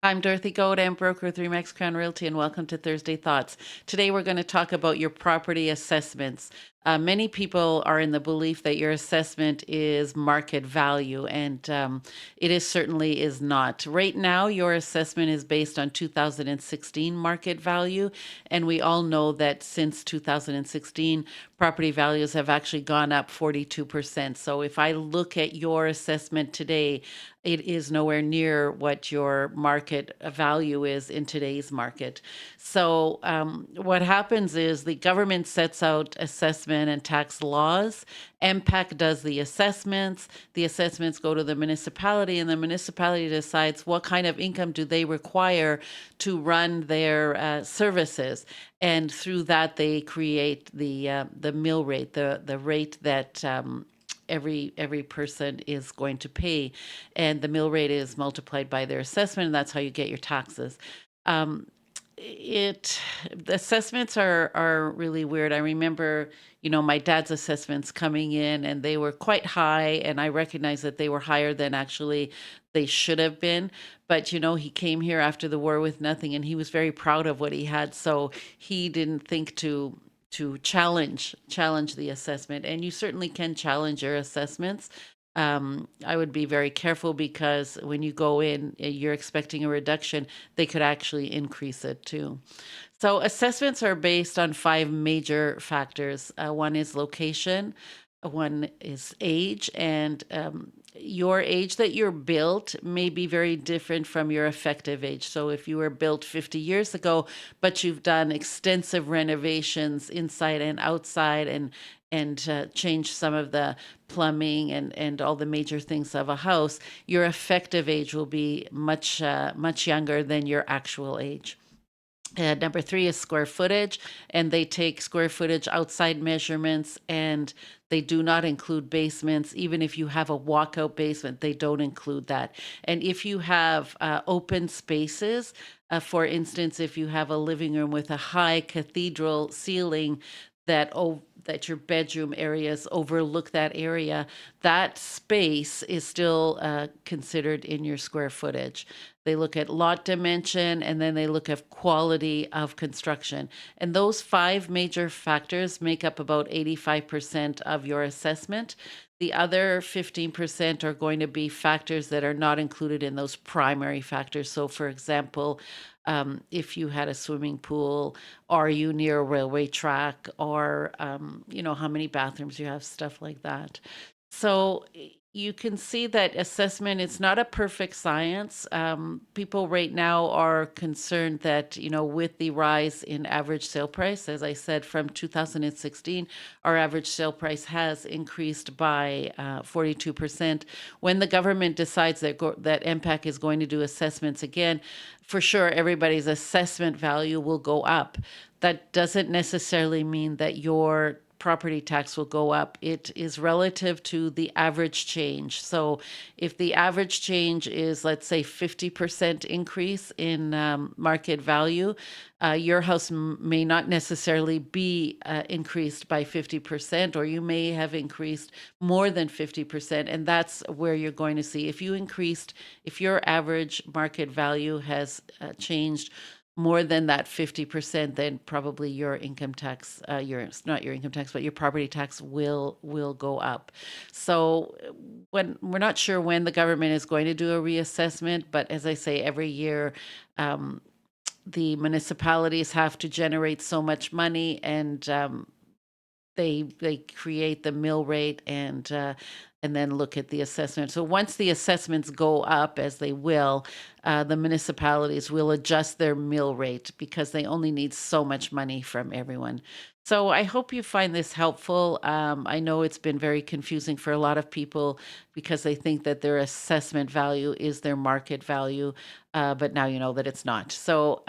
I'm Dorothy Godin, broker with Remax Crown Realty, and welcome to Thursday Thoughts. Today, we're going to talk about your property assessments. Many people are in the belief that your assessment is market value, and it is certainly is not. Right now, your assessment is based on 2016 market value, and we all know that since 2016, property values have actually gone up 42%. So if I look at your assessment today, it is nowhere near what your market value is in today's market. So, what happens is the government sets out assessment and tax laws. MPAC does the assessments go to the municipality, and the municipality decides what kind of income do they require to run their services. And through that, they create the mill rate, the rate that every person is going to pay, and the mill rate is multiplied by their assessment, and that's how you get your taxes. Um, it The assessments are really weird. I remember, my dad's assessments coming in, and they were quite high, and I recognized that they were higher than actually they should have been. But he came here after the war with nothing, and he was very proud of what he had, so he didn't think to challenge the assessment. And you certainly can challenge your assessments. I would be very careful, because when you go in, you're expecting a reduction, they could actually increase it too. So assessments are based on five major factors. One is location, one is age, and your age that you're built may be very different from your effective age. So if you were built 50 years ago, but you've done extensive renovations inside and outside, and changed some of the plumbing and all the major things of a house, your effective age will be much younger than your actual age. Number three is square footage, and they take square footage outside measurements, and they do not include basements. Even if you have a walkout basement, they don't include that. And if you have open spaces, for instance, if you have a living room with a high cathedral ceiling that your bedroom areas overlook that area, that space is still considered in your square footage. They look at lot dimension, and then they look at quality of construction. And those five major factors make up about 85% of your assessment. The other 15% are going to be factors that are not included in those primary factors. So, for example, if you had a swimming pool, are you near a railway track, or how many bathrooms you have, stuff like that. So you can see that assessment, it's not a perfect science. People right now are concerned that, with the rise in average sale price, as I said, from 2016, our average sale price has increased by 42%. When the government decides that MPAC is going to do assessments again, for sure, everybody's assessment value will go up. That doesn't necessarily mean that your property tax will go up. It is relative to the average change. So if the average change is, let's say, 50% increase in market value, your house may not necessarily be increased by 50%, or you may have increased more than 50%. And that's where you're going to see, if your average market value has changed more than that 50%, then probably your income tax, not your income tax, but your property tax will go up. So when we're not sure when the government is going to do a reassessment, but as I say, every year, the municipalities have to generate so much money, and they create the mill rate, and then look at the assessment. So once the assessments go up, as they will, the municipalities will adjust their mill rate, because they only need so much money from everyone. So I hope you find this helpful. I know it's been very confusing for a lot of people, because they think that their assessment value is their market value, but now you know that it's not. So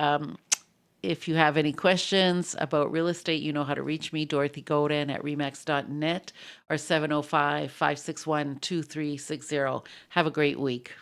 if you have any questions about real estate, you know how to reach me, Dorothy Godin at remax.net, or 705-561-2360. Have a great week.